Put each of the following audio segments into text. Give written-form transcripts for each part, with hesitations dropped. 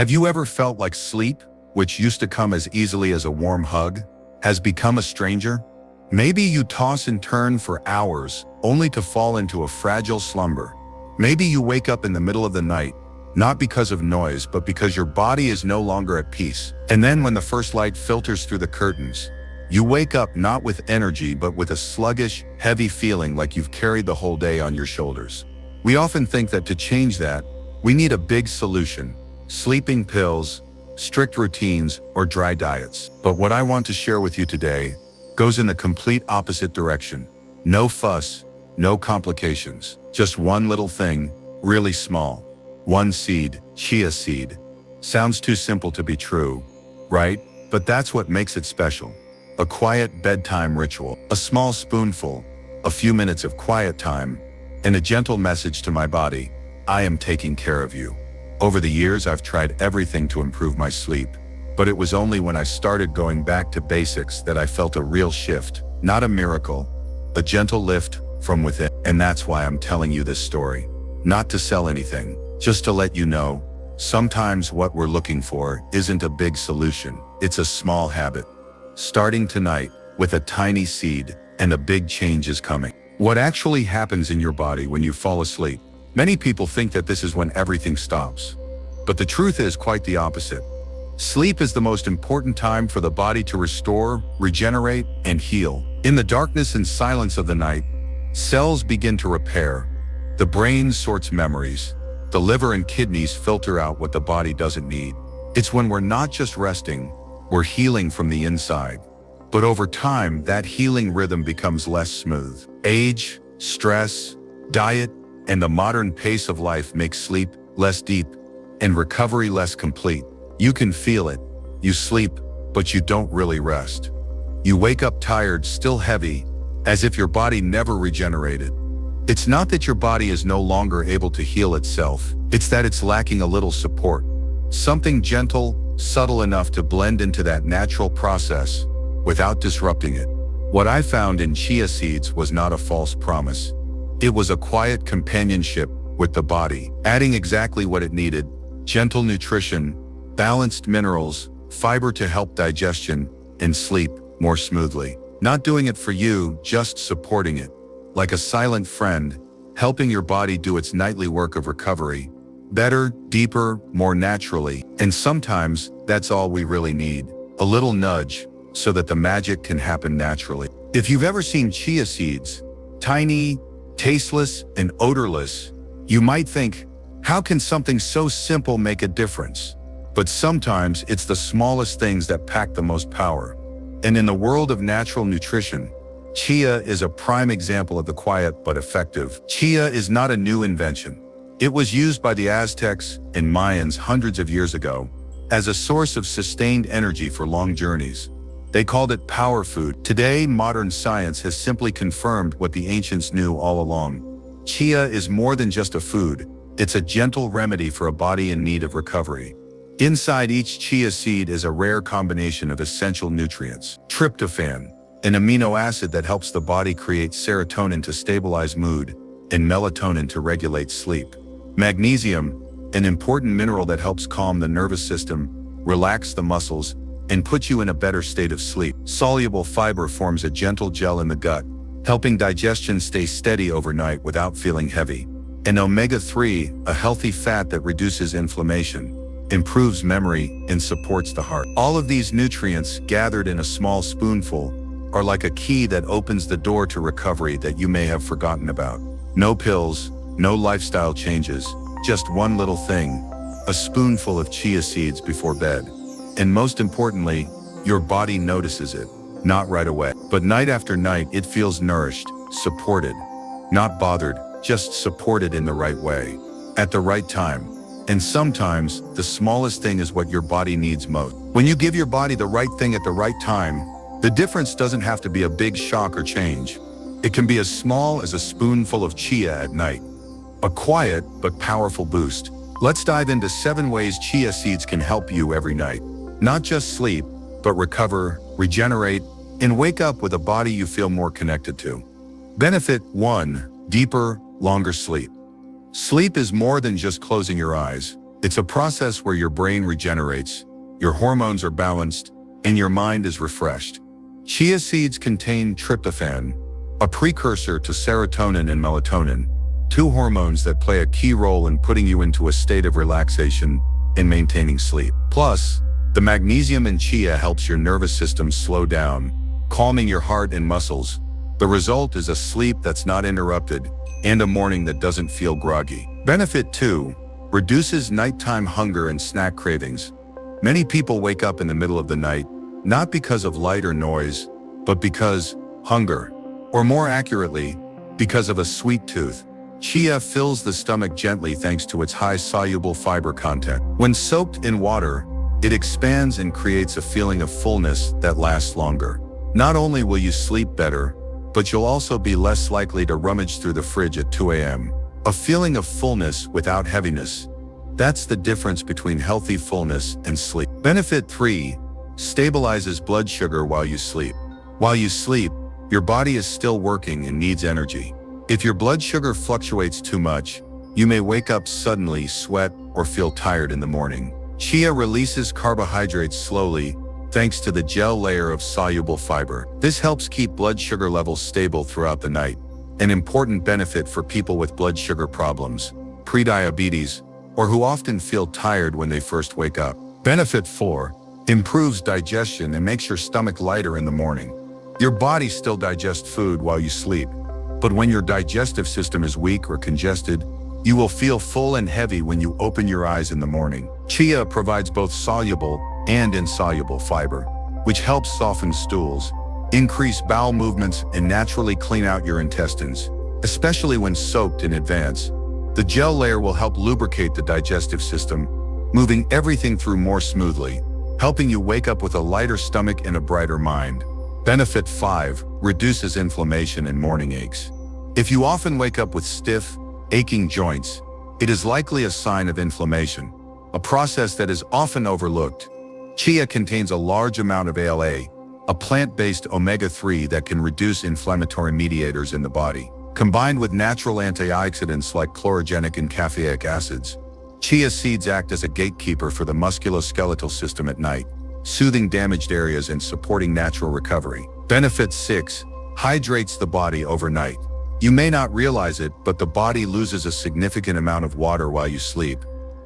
Have you ever felt like sleep, which used to come as easily as a warm hug, has become a stranger? Maybe you toss and turn for hours, only to fall into a fragile slumber. Maybe you wake up in the middle of the night, not because of noise, but because your body is no longer at peace. And then when the first light filters through the curtains, you wake up not with energy, but with a sluggish, heavy feeling like you've carried the whole day on your shoulders. We often think that to change that, we need a big solution: sleeping pills, strict routines, or dry diets. But what I want to share with you today goes in the complete opposite direction. No fuss, no complications. Just one little thing, really small. One seed, chia seed. Sounds too simple to be true, right? But that's what makes it special. A quiet bedtime ritual, a small spoonful, a few minutes of quiet time, and a gentle message to my body: I am taking care of you. Over the years, I've tried everything to improve my sleep, but it was only when I started going back to basics that I felt a real shift, not a miracle, a gentle lift from within. And that's why I'm telling you this story. Not to sell anything, just to let you know, sometimes what we're looking for isn't a big solution, it's a small habit. Starting tonight, with a tiny seed, and a big change is coming. What actually happens in your body when you fall asleep? Many people think that this is when everything stops. But the truth is quite the opposite. Sleep is the most important time for the body to restore, regenerate, and heal. In the darkness and silence of the night, cells begin to repair. The brain sorts memories. The liver and kidneys filter out what the body doesn't need. It's when we're not just resting, we're healing from the inside. But over time, that healing rhythm becomes less smooth. Age, stress, diet, and the modern pace of life makes sleep less deep and recovery less complete. You can feel it. You sleep, but you don't really rest. You wake up tired, still heavy, as if your body never regenerated. It's not that your body is no longer able to heal itself. It's that it's lacking a little support. Something gentle, subtle enough to blend into that natural process without disrupting it. What I found in chia seeds was not a false promise. It was a quiet companionship with the body, adding exactly what it needed: gentle nutrition, balanced minerals, fiber to help digestion, and sleep more smoothly. Not doing it for you, just supporting it. Like a silent friend, helping your body do its nightly work of recovery. Better, deeper, more naturally. And sometimes, that's all we really need. A little nudge, so that the magic can happen naturally. If you've ever seen chia seeds, tiny, tasteless, and odorless, you might think, how can something so simple make a difference? But sometimes it's the smallest things that pack the most power. And in the world of natural nutrition, chia is a prime example of the quiet but effective. Chia is not a new invention. It was used by the Aztecs and Mayans hundreds of years ago as a source of sustained energy for long journeys. They called it power food. Today, modern science has simply confirmed what the ancients knew all along. Chia is more than just a food. It's a gentle remedy for a body in need of recovery. Inside each chia seed is a rare combination of essential nutrients: tryptophan, an amino acid that helps the body create serotonin to stabilize mood, and melatonin to regulate sleep; magnesium, an important mineral that helps calm the nervous system, relax the muscles, and put you in a better state of sleep; soluble fiber forms a gentle gel in the gut, helping digestion stay steady overnight without feeling heavy; and omega-3, a healthy fat that reduces inflammation, improves memory, and supports the heart. All of these nutrients, gathered in a small spoonful, are like a key that opens the door to recovery that you may have forgotten about. No pills, no lifestyle changes, just one little thing: a spoonful of chia seeds before bed. And most importantly, your body notices it. Not right away, but night after night it feels nourished, supported. Not bothered, just supported in the right way, at the right time. And sometimes, the smallest thing is what your body needs most. When you give your body the right thing at the right time, the difference doesn't have to be a big shock or change. It can be as small as a spoonful of chia at night. A quiet but powerful boost. Let's dive into 7 ways chia seeds can help you every night. Not just sleep, but recover, regenerate, and wake up with a body you feel more connected to. Benefit 1: deeper, longer sleep. Sleep is more than just closing your eyes. It's a process where your brain regenerates, your hormones are balanced, and your mind is refreshed. Chia seeds contain tryptophan, a precursor to serotonin and melatonin, two hormones that play a key role in putting you into a state of relaxation and maintaining sleep. Plus, the magnesium in chia helps your nervous system slow down, calming your heart and muscles. The result is a sleep that's not interrupted and a morning that doesn't feel groggy. Benefit 2. Reduces nighttime hunger and snack cravings. Many people wake up in the middle of the night, not because of light or noise, but because hunger, or more accurately, because of a sweet tooth. Chia fills the stomach gently thanks to its high soluble fiber content. When soaked in water, it expands and creates a feeling of fullness that lasts longer. Not only will you sleep better, but you'll also be less likely to rummage through the fridge at 2 a.m. A feeling of fullness without heaviness. That's the difference between healthy fullness and sleep. Benefit 3. Stabilizes blood sugar while you sleep. While you sleep, your body is still working and needs energy. If your blood sugar fluctuates too much, you may wake up suddenly, sweat, or feel tired in the morning. Chia releases carbohydrates slowly, thanks to the gel layer of soluble fiber. This helps keep blood sugar levels stable throughout the night, an important benefit for people with blood sugar problems, prediabetes, or who often feel tired when they first wake up. Benefit 4. Improves digestion and makes your stomach lighter in the morning. Your body still digests food while you sleep, but when your digestive system is weak or congested, you will feel full and heavy when you open your eyes in the morning. Chia provides both soluble and insoluble fiber, which helps soften stools, increase bowel movements, and naturally clean out your intestines, especially when soaked in advance. The gel layer will help lubricate the digestive system, moving everything through more smoothly, helping you wake up with a lighter stomach and a brighter mind. Benefit 5. Reduces inflammation and morning aches. If you often wake up with stiff, aching joints, it is likely a sign of inflammation, a process that is often overlooked. Chia contains a large amount of ALA, a plant-based omega-3 that can reduce inflammatory mediators in the body. Combined with natural antioxidants like chlorogenic and caffeic acids, chia seeds act as a gatekeeper for the musculoskeletal system at night, soothing damaged areas and supporting natural recovery. Benefit 6. Hydrates the body overnight. You may not realize it, but the body loses a significant amount of water while you sleep,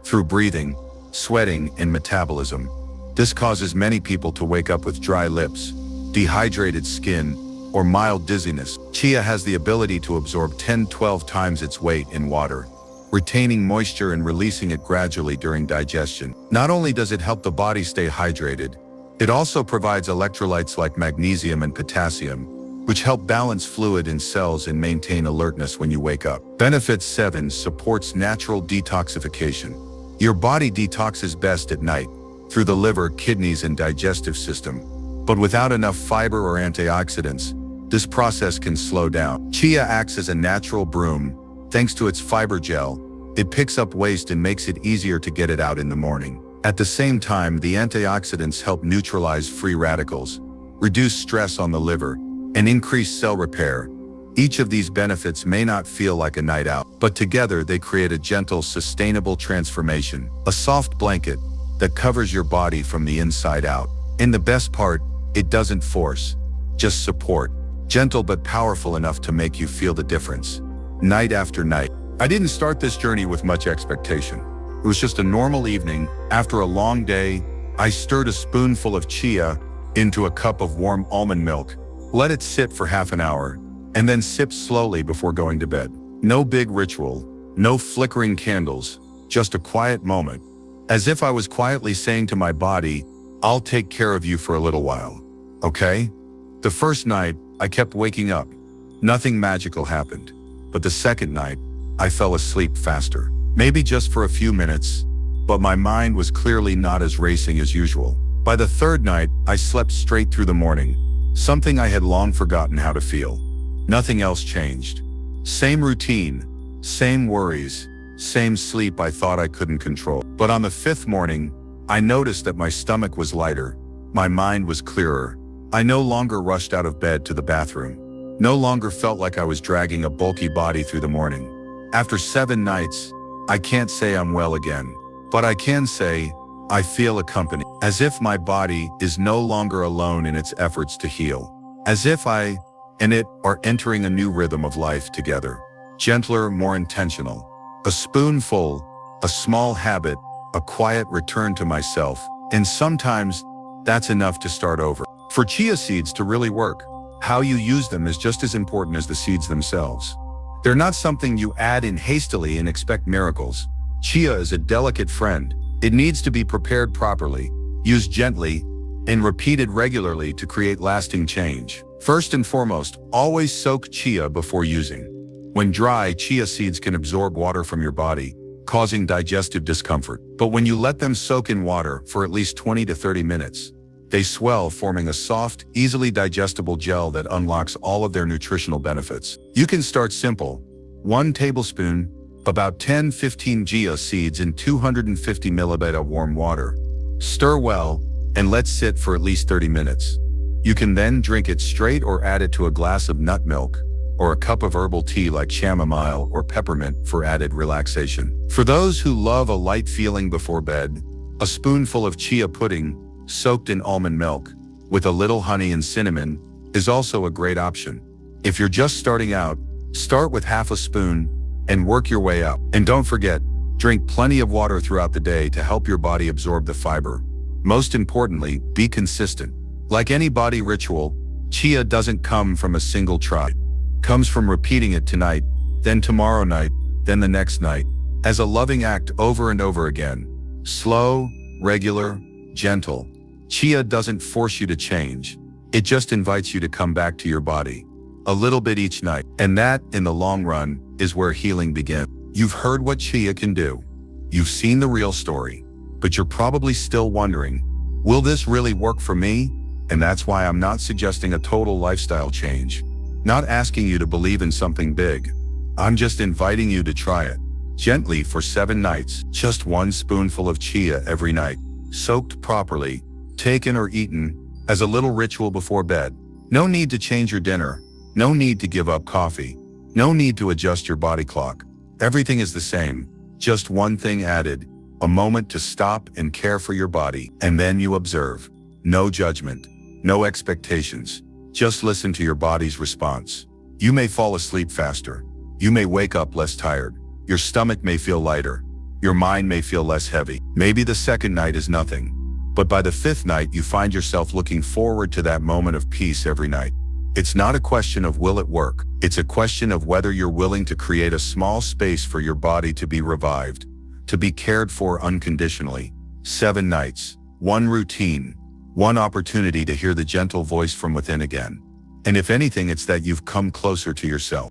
through breathing, sweating, and metabolism. This causes many people to wake up with dry lips, dehydrated skin, or mild dizziness. Chia has the ability to absorb 10-12 times its weight in water, retaining moisture and releasing it gradually during digestion. Not only does it help the body stay hydrated, it also provides electrolytes like magnesium and potassium, which help balance fluid in cells and maintain alertness when you wake up. Benefit 7. Supports natural detoxification. Your body detoxes best at night, through the liver, kidneys, and digestive system. But without enough fiber or antioxidants, this process can slow down. Chia acts as a natural broom. Thanks to its fiber gel, it picks up waste and makes it easier to get it out in the morning. At the same time, the antioxidants help neutralize free radicals, reduce stress on the liver, and increase cell repair. Each of these benefits may not feel like a night out, but together they create a gentle, sustainable transformation, a soft blanket that covers your body from the inside out. And the best part, it doesn't force, just support, gentle but powerful enough to make you feel the difference, night after night. I didn't start this journey with much expectation. It was just a normal evening. After a long day, I stirred a spoonful of chia into a cup of warm almond milk, let it sit for half an hour, and then sipped slowly before going to bed. No big ritual, no flickering candles, just a quiet moment, as if I was quietly saying to my body, I'll take care of you for a little while, okay? The first night, I kept waking up. Nothing magical happened. But the second night, I fell asleep faster. Maybe just for a few minutes, but my mind was clearly not as racing as usual. By the third night, I slept straight through the morning, something I had long forgotten how to feel. Nothing else changed. Same routine, same worries, same sleep I thought I couldn't control. But on the fifth morning, I noticed that my stomach was lighter, my mind was clearer. I no longer rushed out of bed to the bathroom, no longer felt like I was dragging a bulky body through the morning. After 7 nights, I can't say I'm well again, But I can say, I feel accompanied, as if my body is no longer alone in its efforts to heal, as if I and it are entering a new rhythm of life together, gentler, more intentional. A spoonful, a small habit, a quiet return to myself, and sometimes that's enough to start over. For chia seeds to really work, how you use them is just as important as the seeds themselves. They're not something you add in hastily and expect miracles. Chia is a delicate friend. It needs to be prepared properly, used gently, and repeated regularly to create lasting change. First and foremost, always soak chia before using. When dry, chia seeds can absorb water from your body, causing digestive discomfort. But when you let them soak in water for at least 20 to 30 minutes, they swell, forming a soft, easily digestible gel that unlocks all of their nutritional benefits. You can start simple. 1 tablespoon, about 10-15 chia seeds in 250 milliliters of warm water. Stir well, and let sit for at least 30 minutes. You can then drink it straight or add it to a glass of nut milk, or a cup of herbal tea like chamomile or peppermint for added relaxation. For those who love a light feeling before bed, a spoonful of chia pudding, soaked in almond milk, with a little honey and cinnamon, is also a great option. If you're just starting out, start with half a spoon and work your way up. And don't forget, drink plenty of water throughout the day to help your body absorb the fiber. Most importantly, be consistent. Like any body ritual, chia doesn't come from a single try. It comes from repeating it tonight, then tomorrow night, then the next night, as a loving act over and over again. Slow, regular, gentle. Chia doesn't force you to change. It just invites you to come back to your body, a little bit each night. And that, in the long run, is where healing begins. You've heard what chia can do. You've seen the real story, but you're probably still wondering, will this really work for me? And that's why I'm not suggesting a total lifestyle change. Not asking you to believe in something big. I'm just inviting you to try it. Gently for 7 nights, just 1 spoonful of chia every night, soaked properly, taken or eaten as a little ritual before bed. No need to change your dinner. No need to give up coffee. No need to adjust your body clock. Everything is the same. Just one thing added, a moment to stop and care for your body. And then you observe. No judgment. No expectations. Just listen to your body's response. You may fall asleep faster. You may wake up less tired. Your stomach may feel lighter. Your mind may feel less heavy. Maybe the second night is nothing. But by the 5th night, you find yourself looking forward to that moment of peace every night. It's not a question of will it work. It's a question of whether you're willing to create a small space for your body to be revived, to be cared for unconditionally. 7 nights, 1 routine, 1 opportunity to hear the gentle voice from within again. And if anything, it's that you've come closer to yourself.